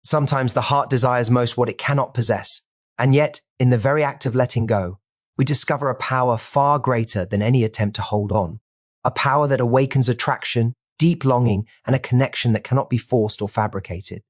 Sometimes the heart desires most what it cannot possess, and yet, in the very act of letting go, we discover a power far greater than any attempt to hold on, a power that awakens attraction, deep longing, and a connection that cannot be forced or fabricated.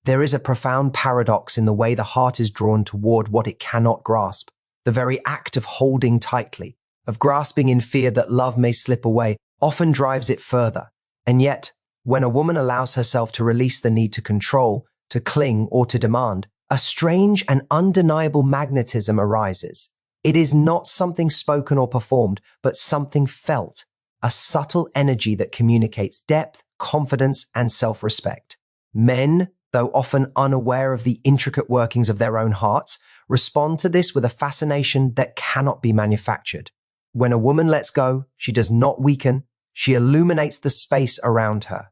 There is a profound paradox in the way the heart is drawn toward what it cannot grasp. The very act of holding tightly, of grasping in fear that love may slip away, often drives it further. And yet, when a woman allows herself to release the need to control, to cling, or to demand, a strange and undeniable magnetism arises. It is not something spoken or performed, but something felt, a subtle energy that communicates depth, confidence, and self-respect. Men, though often unaware of the intricate workings of their own hearts, respond to this with a fascination that cannot be manufactured. When a woman lets go, she does not weaken, she illuminates the space around her.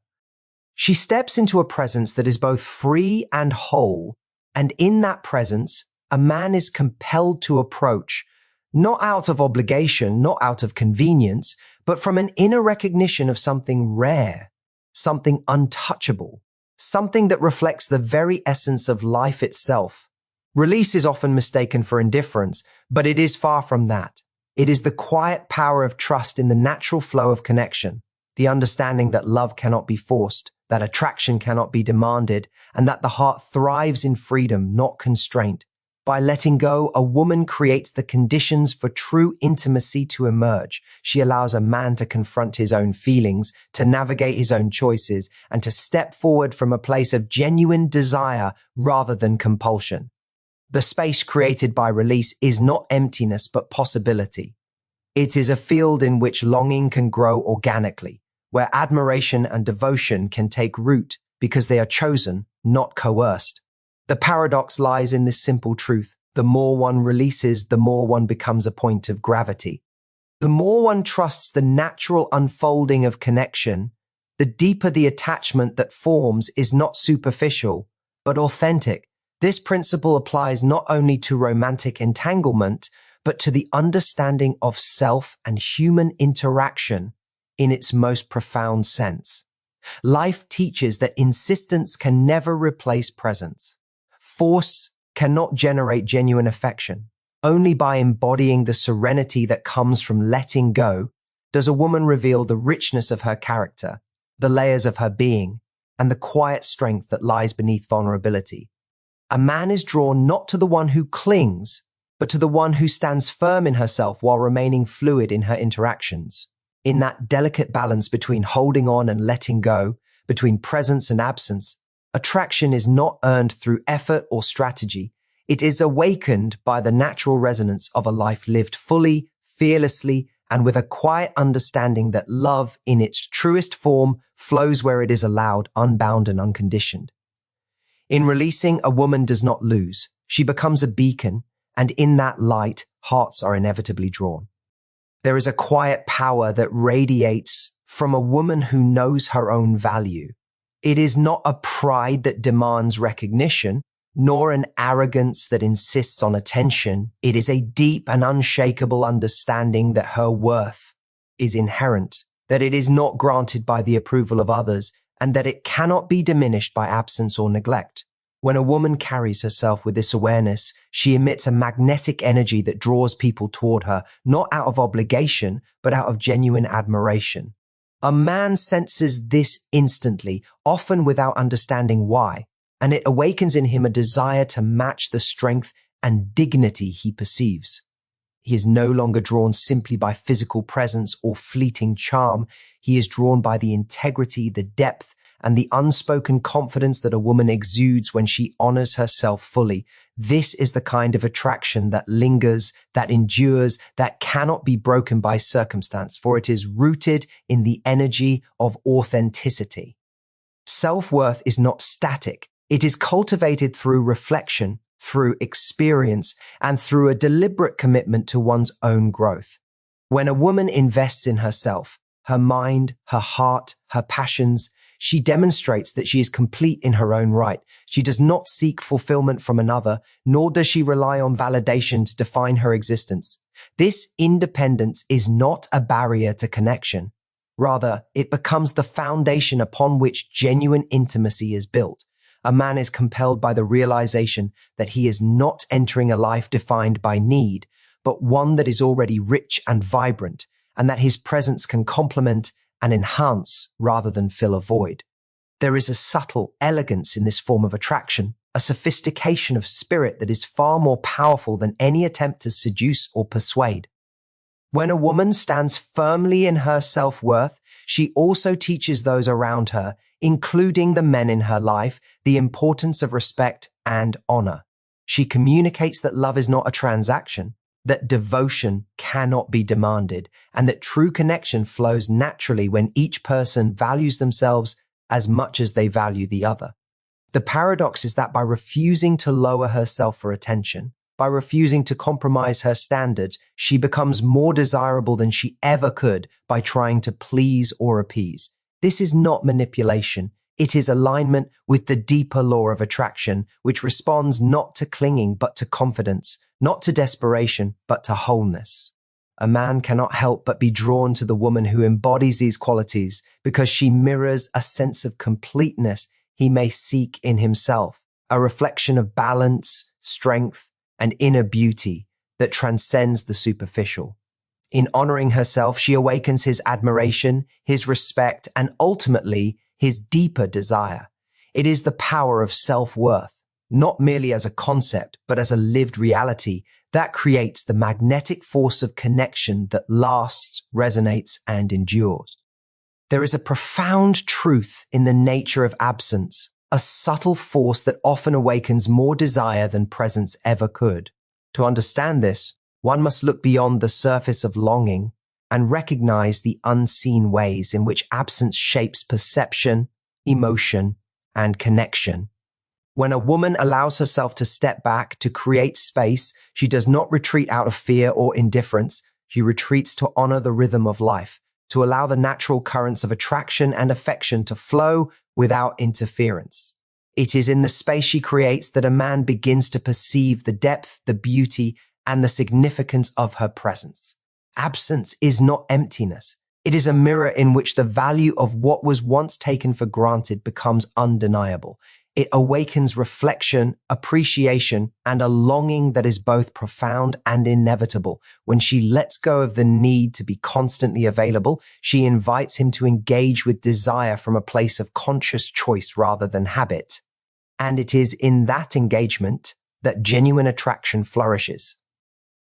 She steps into a presence that is both free and whole, and in that presence, a man is compelled to approach, not out of obligation, not out of convenience, but from an inner recognition of something rare, something untouchable, something that reflects the very essence of life itself. Release is often mistaken for indifference, but it is far from that. It is the quiet power of trust in the natural flow of connection, the understanding that love cannot be forced, that attraction cannot be demanded, and that the heart thrives in freedom, not constraint. By letting go, a woman creates the conditions for true intimacy to emerge. She allows a man to confront his own feelings, to navigate his own choices, and to step forward from a place of genuine desire rather than compulsion. The space created by release is not emptiness but possibility. It is a field in which longing can grow organically, where admiration and devotion can take root because they are chosen, not coerced. The paradox lies in this simple truth. The more one releases, the more one becomes a point of gravity. The more one trusts the natural unfolding of connection, the deeper the attachment that forms is not superficial, but authentic. This principle applies not only to romantic entanglement, but to the understanding of self and human interaction in its most profound sense. Life teaches that insistence can never replace presence. Force cannot generate genuine affection. Only by embodying the serenity that comes from letting go does a woman reveal the richness of her character, the layers of her being, and the quiet strength that lies beneath vulnerability. A man is drawn not to the one who clings, but to the one who stands firm in herself while remaining fluid in her interactions. In that delicate balance between holding on and letting go, between presence and absence, attraction is not earned through effort or strategy. It is awakened by the natural resonance of a life lived fully, fearlessly, and with a quiet understanding that love in its truest form flows where it is allowed, unbound and unconditioned. In releasing, a woman does not lose. She becomes a beacon, and in that light, hearts are inevitably drawn. There is a quiet power that radiates from a woman who knows her own value. It is not a pride that demands recognition, nor an arrogance that insists on attention. It is a deep and unshakable understanding that her worth is inherent, that it is not granted by the approval of others, and that it cannot be diminished by absence or neglect. When a woman carries herself with this awareness, she emits a magnetic energy that draws people toward her, not out of obligation, but out of genuine admiration. A man senses this instantly, often without understanding why, and it awakens in him a desire to match the strength and dignity he perceives. He is no longer drawn simply by physical presence or fleeting charm. He is drawn by the integrity, the depth, and the unspoken confidence that a woman exudes when she honors herself fully. This is the kind of attraction that lingers, that endures, that cannot be broken by circumstance, for it is rooted in the energy of authenticity. Self-worth is not static. It is cultivated through reflection, through experience, and through a deliberate commitment to one's own growth. When a woman invests in herself, her mind, her heart, her passions, she demonstrates that she is complete in her own right. She does not seek fulfillment from another, nor does she rely on validation to define her existence. This independence is not a barrier to connection. Rather, it becomes the foundation upon which genuine intimacy is built. a man is compelled by the realization that he is not entering a life defined by need, but one that is already rich and vibrant, and that his presence can complement and enhance rather than fill a void. There is a subtle elegance in this form of attraction, a sophistication of spirit that is far more powerful than any attempt to seduce or persuade. When a woman stands firmly in her self-worth, she also teaches those around her, including the men in her life, the importance of respect and honor. She communicates that love is not a transaction, that devotion cannot be demanded, and that true connection flows naturally when each person values themselves as much as they value the other. The paradox is that by refusing to lower herself for attention, by refusing to compromise her standards, she becomes more desirable than she ever could by trying to please or appease. This is not manipulation. It is alignment with the deeper law of attraction, which responds not to clinging but to confidence, not to desperation but to wholeness. A man cannot help but be drawn to the woman who embodies these qualities because she mirrors a sense of completeness he may seek in himself, a reflection of balance, strength, and inner beauty that transcends the superficial. In honoring herself, she awakens his admiration, his respect, and ultimately his deeper desire. It is the power of self-worth, not merely as a concept, but as a lived reality that creates the magnetic force of connection that lasts, resonates, and endures. There is a profound truth in the nature of absence, a subtle force that often awakens more desire than presence ever could. To understand this, one must look beyond the surface of longing and recognize the unseen ways in which absence shapes perception, emotion, and connection. When a woman allows herself to step back, to create space, she does not retreat out of fear or indifference. She retreats to honor the rhythm of life, to allow the natural currents of attraction and affection to flow without interference. It is in the space she creates that a man begins to perceive the depth, the beauty, and the significance of her presence. Absence is not emptiness. It is a mirror in which the value of what was once taken for granted becomes undeniable. It awakens reflection, appreciation, and a longing that is both profound and inevitable. When she lets go of the need to be constantly available, she invites him to engage with desire from a place of conscious choice rather than habit. And it is in that engagement that genuine attraction flourishes.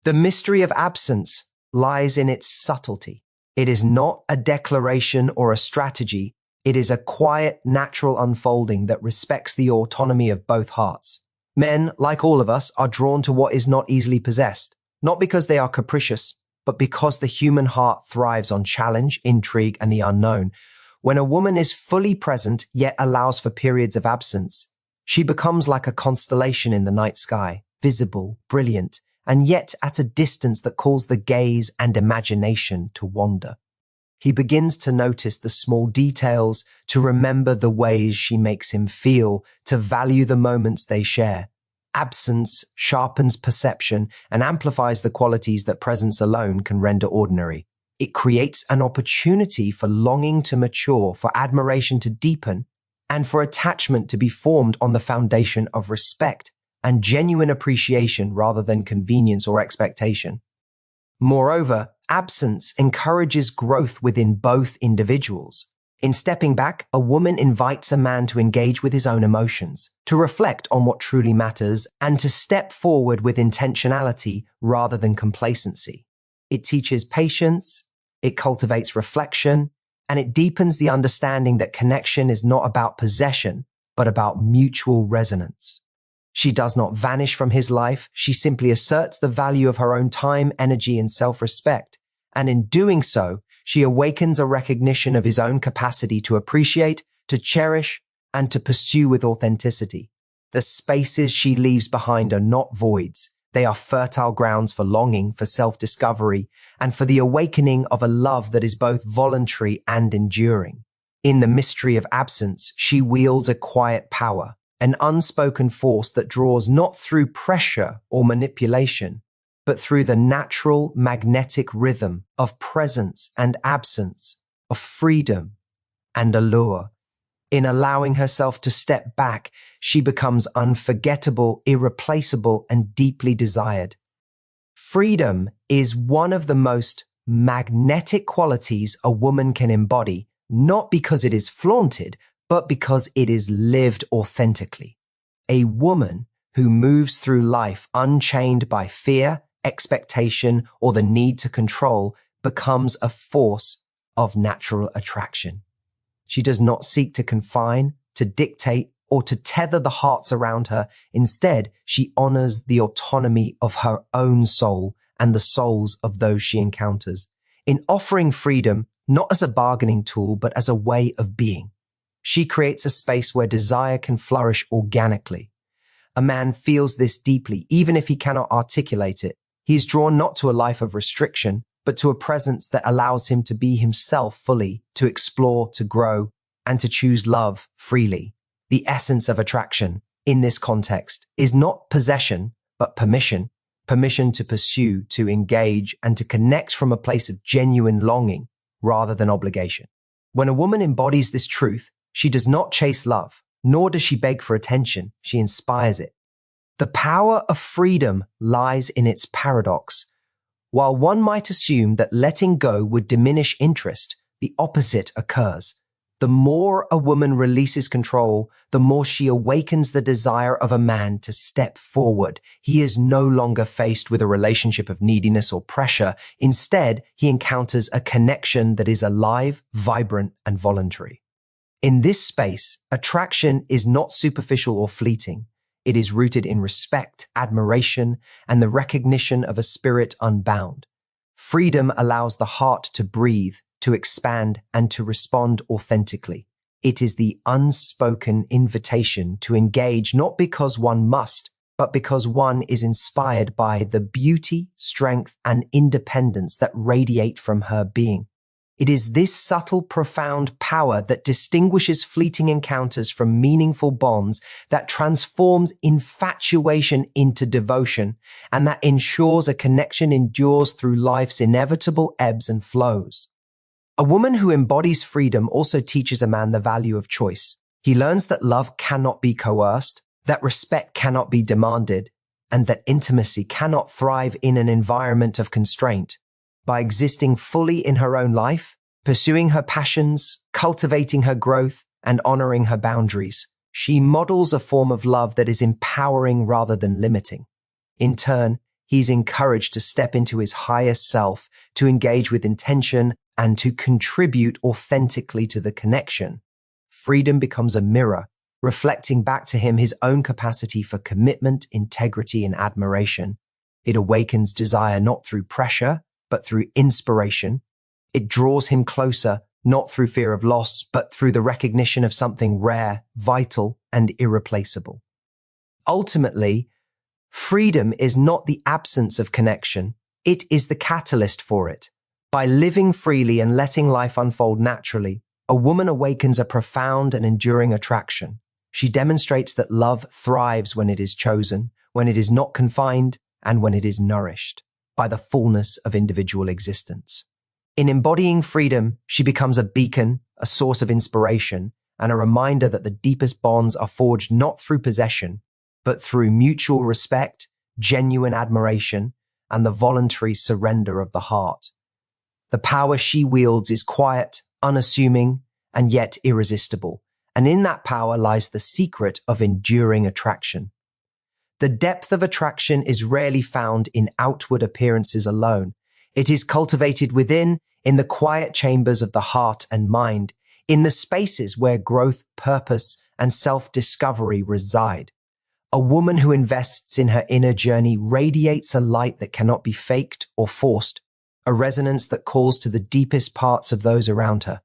The mystery of absence lies in its subtlety. It is not a declaration or a strategy. It is a quiet, natural unfolding that respects the autonomy of both hearts. Men, like all of us, are drawn to what is not easily possessed, not because they are capricious, but because the human heart thrives on challenge, intrigue, and the unknown. When a woman is fully present, yet allows for periods of absence, she becomes like a constellation in the night sky, visible, brilliant, and yet at a distance that calls the gaze and imagination to wander. He begins to notice the small details, to remember the ways she makes him feel, to value the moments they share. Absence sharpens perception and amplifies the qualities that presence alone can render ordinary. It creates an opportunity for longing to mature, for admiration to deepen, and for attachment to be formed on the foundation of respect and genuine appreciation rather than convenience or expectation. Moreover, absence encourages growth within both individuals. In stepping back, a woman invites a man to engage with his own emotions, to reflect on what truly matters, and to step forward with intentionality rather than complacency. It teaches patience, it cultivates reflection, and it deepens the understanding that connection is not about possession, but about mutual resonance. She does not vanish from his life. She simply asserts the value of her own time, energy, and self-respect. And in doing so, she awakens a recognition of his own capacity to appreciate, to cherish, and to pursue with authenticity. The spaces she leaves behind are not voids. They are fertile grounds for longing, for self-discovery, and for the awakening of a love that is both voluntary and enduring. In the mystery of absence, she wields a quiet power, an unspoken force that draws not through pressure or manipulation, but through the natural magnetic rhythm of presence and absence, of freedom and allure. In allowing herself to step back, she becomes unforgettable, irreplaceable, and deeply desired. Freedom is one of the most magnetic qualities a woman can embody, not because it is flaunted, but because it is lived authentically. A woman who moves through life unchained by fear, expectation, or the need to control becomes a force of natural attraction. She does not seek to confine, to dictate, or to tether the hearts around her. Instead, she honors the autonomy of her own soul and the souls of those she encounters. In offering freedom, not as a bargaining tool, but as a way of being, she creates a space where desire can flourish organically. A man feels this deeply, even if he cannot articulate it. He is drawn not to a life of restriction, but to a presence that allows him to be himself fully, to explore, to grow, and to choose love freely. The essence of attraction in this context is not possession, but permission. Permission to pursue, to engage, and to connect from a place of genuine longing rather than obligation. When a woman embodies this truth, she does not chase love, nor does she beg for attention. She inspires it. The power of freedom lies in its paradox. While one might assume that letting go would diminish interest, the opposite occurs. The more a woman releases control, the more she awakens the desire of a man to step forward. He is no longer faced with a relationship of neediness or pressure. Instead, he encounters a connection that is alive, vibrant, and voluntary. In this space, attraction is not superficial or fleeting. It is rooted in respect, admiration, and the recognition of a spirit unbound. Freedom allows the heart to breathe, to expand, and to respond authentically. It is the unspoken invitation to engage not because one must, but because one is inspired by the beauty, strength, and independence that radiate from her being. It is this subtle, profound power that distinguishes fleeting encounters from meaningful bonds, that transforms infatuation into devotion, and that ensures a connection endures through life's inevitable ebbs and flows. A woman who embodies freedom also teaches a man the value of choice. He learns that love cannot be coerced, that respect cannot be demanded, and that intimacy cannot thrive in an environment of constraint. By existing fully in her own life, pursuing her passions, cultivating her growth, and honoring her boundaries, she models a form of love that is empowering rather than limiting. In turn, he's encouraged to step into his highest self, to engage with intention, and to contribute authentically to the connection. Freedom becomes a mirror, reflecting back to him his own capacity for commitment, integrity, and admiration. It awakens desire not through pressure, but through inspiration. It draws him closer, not through fear of loss, but through the recognition of something rare, vital, and irreplaceable. Ultimately, freedom is not the absence of connection. It is the catalyst for it. By living freely and letting life unfold naturally, a woman awakens a profound and enduring attraction. She demonstrates that love thrives when it is chosen, when it is not confined, and when it is nourished by the fullness of individual existence. In embodying freedom, she becomes a beacon, a source of inspiration, and a reminder that the deepest bonds are forged not through possession, but through mutual respect, genuine admiration, and the voluntary surrender of the heart. The power she wields is quiet, unassuming, and yet irresistible, and in that power lies the secret of enduring attraction. The depth of attraction is rarely found in outward appearances alone. It is cultivated within, in the quiet chambers of the heart and mind, in the spaces where growth, purpose, and self-discovery reside. A woman who invests in her inner journey radiates a light that cannot be faked or forced, a resonance that calls to the deepest parts of those around her.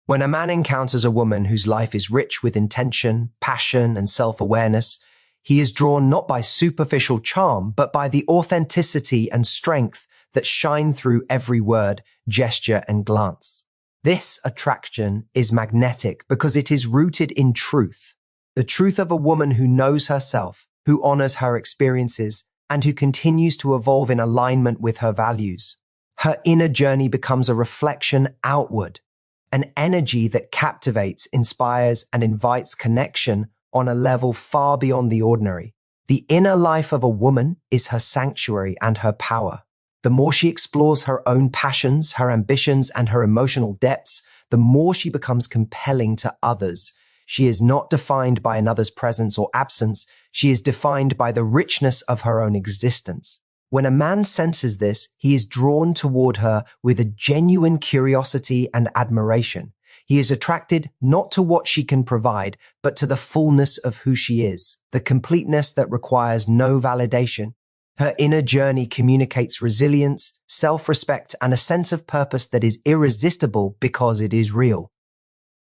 When a man encounters a woman whose life is rich with intention, passion, and self-awareness, he is drawn not by superficial charm, but by the authenticity and strength that shine through every word, gesture, and glance. This attraction is magnetic because it is rooted in truth, the truth of a woman who knows herself, who honors her experiences, and who continues to evolve in alignment with her values. Her inner journey becomes a reflection outward, an energy that captivates, inspires, and invites connection on a level far beyond the ordinary. The inner life of a woman is her sanctuary and her power. The more she explores her own passions, her ambitions, and her emotional depths, the more she becomes compelling to others. She is not defined by another's presence or absence. She is defined by the richness of her own existence. When a man senses this, he is drawn toward her with a genuine curiosity and admiration. He is attracted not to what she can provide, but to the fullness of who she is, the completeness that requires no validation. Her inner journey communicates resilience, self-respect, and a sense of purpose that is irresistible because it is real.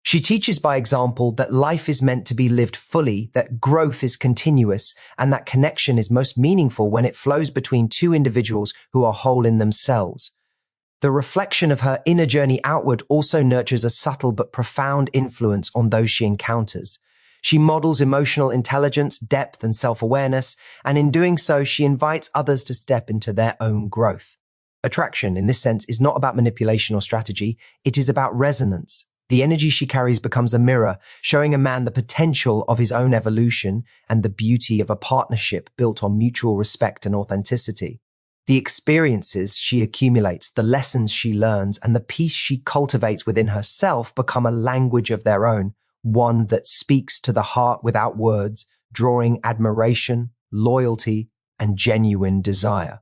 She teaches by example that life is meant to be lived fully, that growth is continuous, and that connection is most meaningful when it flows between two individuals who are whole in themselves. The reflection of her inner journey outward also nurtures a subtle but profound influence on those she encounters. She models emotional intelligence, depth, and self-awareness, and in doing so, she invites others to step into their own growth. Attraction, in this sense, is not about manipulation or strategy. It is about resonance. The energy she carries becomes a mirror, showing a man the potential of his own evolution and the beauty of a partnership built on mutual respect and authenticity. The experiences she accumulates, the lessons she learns, and the peace she cultivates within herself become a language of their own, one that speaks to the heart without words, drawing admiration, loyalty, and genuine desire.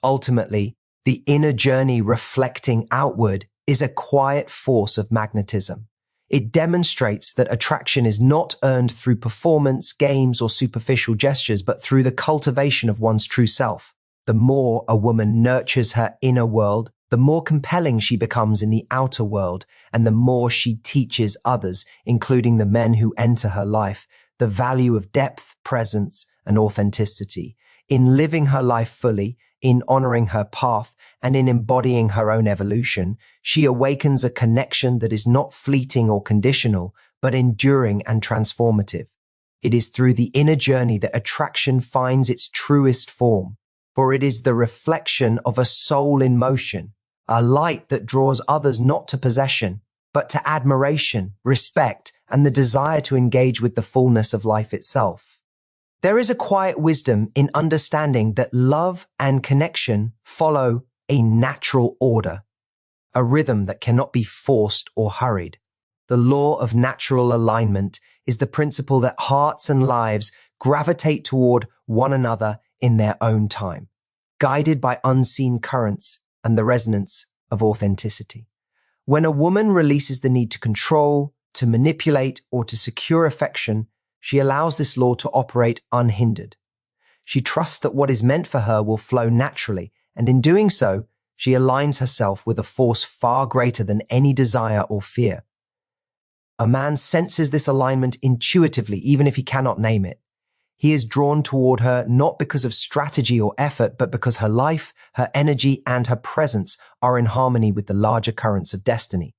Ultimately, the inner journey reflecting outward is a quiet force of magnetism. It demonstrates that attraction is not earned through performance, games, or superficial gestures, but through the cultivation of one's true self. The more a woman nurtures her inner world, the more compelling she becomes in the outer world, and the more she teaches others, including the men who enter her life, the value of depth, presence, and authenticity. In living her life fully, in honoring her path, and in embodying her own evolution, she awakens a connection that is not fleeting or conditional, but enduring and transformative. It is through the inner journey that attraction finds its truest form, for it is the reflection of a soul in motion, a light that draws others not to possession, but to admiration, respect, and the desire to engage with the fullness of life itself. There is a quiet wisdom in understanding that love and connection follow a natural order, a rhythm that cannot be forced or hurried. The law of natural alignment is the principle that hearts and lives gravitate toward one another in their own time, guided by unseen currents and the resonance of authenticity. When a woman releases the need to control, to manipulate, or to secure affection, she allows this law to operate unhindered. She trusts that what is meant for her will flow naturally, and in doing so, she aligns herself with a force far greater than any desire or fear. A man senses this alignment intuitively, even if he cannot name it. He is drawn toward her not because of strategy or effort, but because her life, her energy, and her presence are in harmony with the larger currents of destiny.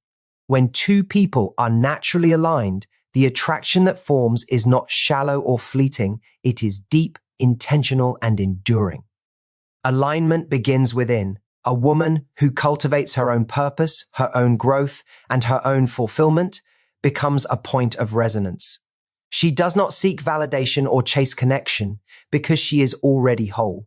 When two people are naturally aligned, the attraction that forms is not shallow or fleeting, it is deep, intentional, and enduring. Alignment begins within. A woman who cultivates her own purpose, her own growth, and her own fulfillment becomes a point of resonance. She does not seek validation or chase connection because she is already whole.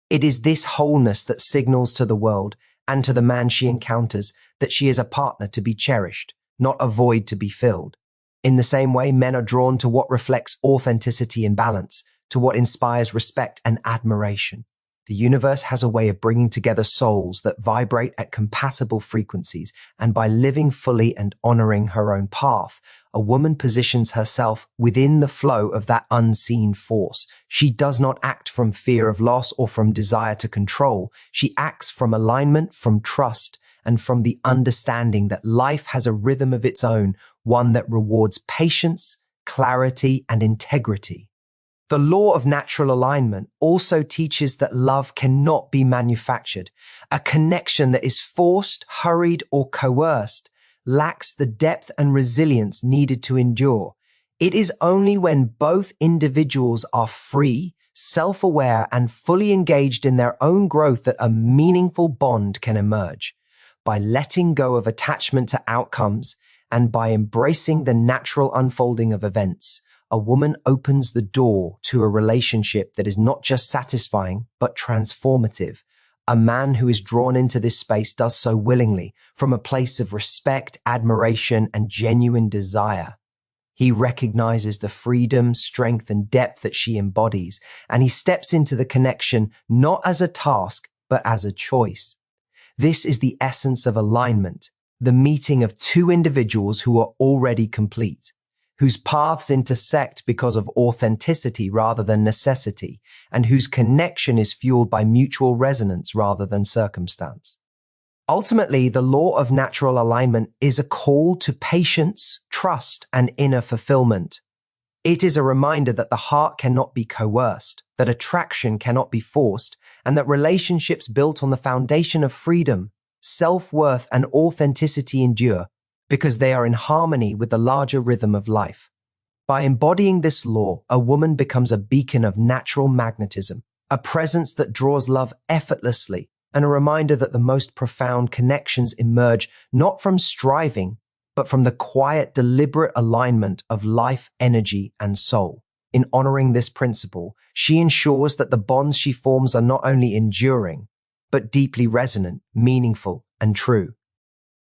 It is this wholeness that signals to the world and to the man she encounters that she is a partner to be cherished, not a void to be filled. In the same way, men are drawn to what reflects authenticity and balance, to what inspires respect and admiration. The universe has a way of bringing together souls that vibrate at compatible frequencies, and by living fully and honoring her own path, a woman positions herself within the flow of that unseen force. She does not act from fear of loss or from desire to control. She acts from alignment, from trust, and from the understanding that life has a rhythm of its own, one that rewards patience, clarity, and integrity. The law of natural alignment also teaches that love cannot be manufactured. A connection that is forced, hurried, or coerced lacks the depth and resilience needed to endure. It is only when both individuals are free, self-aware, and fully engaged in their own growth that a meaningful bond can emerge. by letting go of attachment to outcomes and by embracing the natural unfolding of events, a woman opens the door to a relationship that is not just satisfying, but transformative. A man who is drawn into this space does so willingly, from a place of respect, admiration, and genuine desire. He recognizes the freedom, strength, and depth that she embodies, and he steps into the connection not as a task, but as a choice. This is the essence of alignment, the meeting of two individuals who are already complete, whose paths intersect because of authenticity rather than necessity, and whose connection is fueled by mutual resonance rather than circumstance. Ultimately, the law of natural alignment is a call to patience, trust, and inner fulfillment. It is a reminder that the heart cannot be coerced, that attraction cannot be forced, and that relationships built on the foundation of freedom, self-worth, and authenticity endure because they are in harmony with the larger rhythm of life. By embodying this law, a woman becomes a beacon of natural magnetism, a presence that draws love effortlessly, and a reminder that the most profound connections emerge not from striving, but from the quiet, deliberate alignment of life, energy, and soul. In honoring this principle, she ensures that the bonds she forms are not only enduring, but deeply resonant, meaningful, and true.